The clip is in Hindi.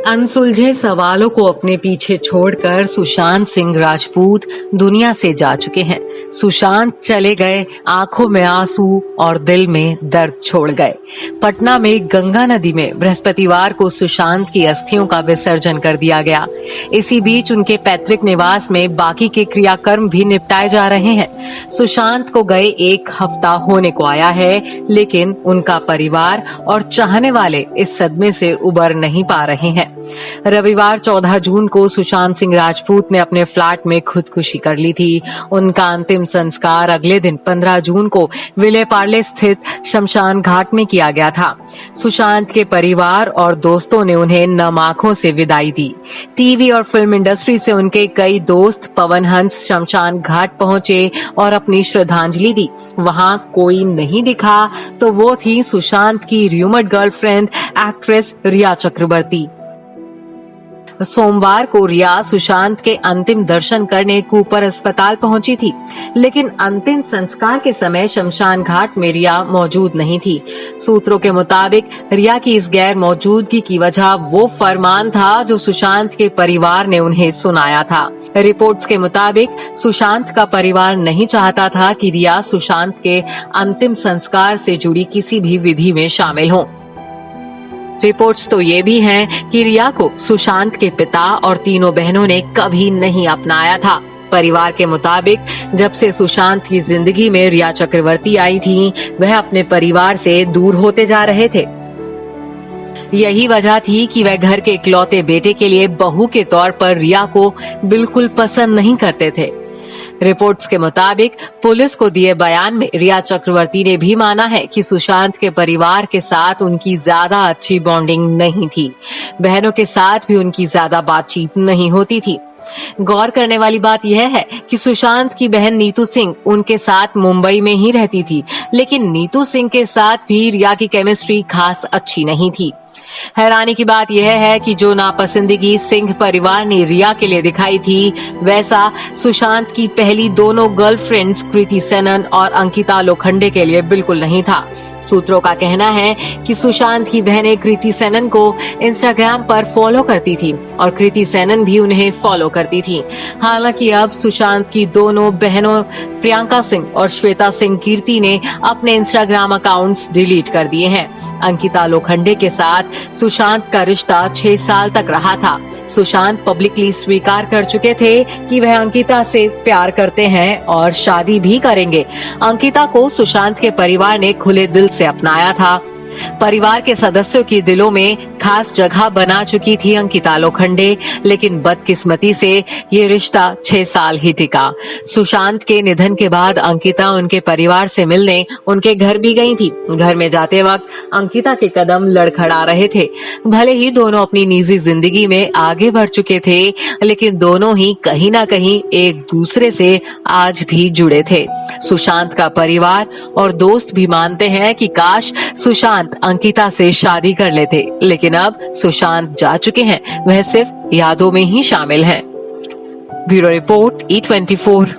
अनसुलझे सवालों को अपने पीछे छोड़कर सुशांत सिंह राजपूत दुनिया से जा चुके हैं। सुशांत चले गए, आंखों में आंसू और दिल में दर्द छोड़ गए। पटना में गंगा नदी में बृहस्पतिवार को सुशांत की अस्थियों का विसर्जन कर दिया गया। इसी बीच उनके पैतृक निवास में बाकी के क्रियाकर्म भी निपटाए जा रहे हैं। सुशांत को गए 1 हफ्ता होने को आया है, लेकिन उनका परिवार और चाहने वाले इस सदमे से उबर नहीं पा रहे हैं। रविवार 14 जून को सुशांत सिंह राजपूत ने अपने फ्लैट में खुदकुशी कर ली थी। उनका अंतिम संस्कार अगले दिन 15 जून को विले पार्ले स्थित शमशान घाट में किया गया था। सुशांत के परिवार और दोस्तों ने उन्हें नम आंखों से विदाई दी। टीवी और फिल्म इंडस्ट्री से उनके कई दोस्त पवन हंस शमशान घाट पहुंचे और अपनी श्रद्धांजलि दी। वहां कोई नहीं दिखा तो वो थी सुशांत की र्यूमर्ड गर्लफ्रेंड एक्ट्रेस रिया चक्रवर्ती। सोमवार को रिया सुशांत के अंतिम दर्शन करने कूपर अस्पताल पहुंची थी, लेकिन अंतिम संस्कार के समय शमशान घाट में रिया मौजूद नहीं थी। सूत्रों के मुताबिक रिया की इस गैर मौजूदगी की वजह वो फरमान था जो सुशांत के परिवार ने उन्हें सुनाया था। रिपोर्ट्स के मुताबिक सुशांत का परिवार नहीं चाहता था कि रिया सुशांत के अंतिम संस्कार से जुड़ी किसी भी विधि में शामिल हो। रिपोर्ट्स तो ये भी हैं कि रिया को सुशांत के पिता और तीनों बहनों ने कभी नहीं अपनाया था। परिवार के मुताबिक जब से सुशांत की जिंदगी में रिया चक्रवर्ती आई थी, वह अपने परिवार से दूर होते जा रहे थे। यही वजह थी कि वह घर के इकलौते बेटे के लिए बहू के तौर पर रिया को बिल्कुल पसंद नहीं करते थे। रिपोर्ट्स के मुताबिक पुलिस को दिए बयान में रिया चक्रवर्ती ने भी माना है कि सुशांत के परिवार के साथ उनकी ज्यादा अच्छी बॉन्डिंग नहीं थी। बहनों के साथ भी उनकी ज्यादा बातचीत नहीं होती थी। गौर करने वाली बात यह है कि सुशांत की बहन नीतू सिंह उनके साथ मुंबई में ही रहती थी, लेकिन नीतू सिंह के साथ भी रिया की केमिस्ट्री खास अच्छी नहीं थी। हैरानी की बात यह है कि जो नापसंदगी सिंह परिवार ने रिया के लिए दिखाई थी, वैसा सुशांत की पहली दोनों गर्लफ्रेंड्स कृति सेनन और अंकिता लोखंडे के लिए बिल्कुल नहीं था। सूत्रों का कहना है कि सुशांत की बहनें कृति सेनन को इंस्टाग्राम पर फॉलो करती थी और कृति सेनन भी उन्हें फॉलो करती थी। हालांकि अब सुशांत की दोनों बहनों प्रियंका सिंह और श्वेता सिंह कीर्ति ने अपने इंस्टाग्राम अकाउंट्स डिलीट कर दिए हैं। अंकिता लोखंडे के साथ सुशांत का रिश्ता 6 साल तक रहा था। सुशांत पब्लिकली स्वीकार कर चुके थे कि वह अंकिता से प्यार करते हैं और शादी भी करेंगे। अंकिता को सुशांत के परिवार ने खुले दिल से अपनाया था। परिवार के सदस्यों की दिलों में खास जगह बना चुकी थी अंकिता लोखंडे, लेकिन बदकिस्मती से ये रिश्ता 6 साल ही टिका। सुशांत के निधन के बाद अंकिता उनके परिवार से मिलने उनके घर भी गई थी। घर में जाते वक्त अंकिता के कदम लड़खड़ा रहे थे। भले ही दोनों अपनी निजी जिंदगी में आगे बढ़ चुके थे, लेकिन दोनों ही कहीं ना कहीं एक दूसरे से आज भी जुड़े थे। सुशांत का परिवार और दोस्त भी मानते हैं कि काश सुशांत अंकिता से शादी कर लेते, लेकिन अब सुशांत जा चुके हैं, वह सिर्फ यादों में ही शामिल हैं। Bureau report E24।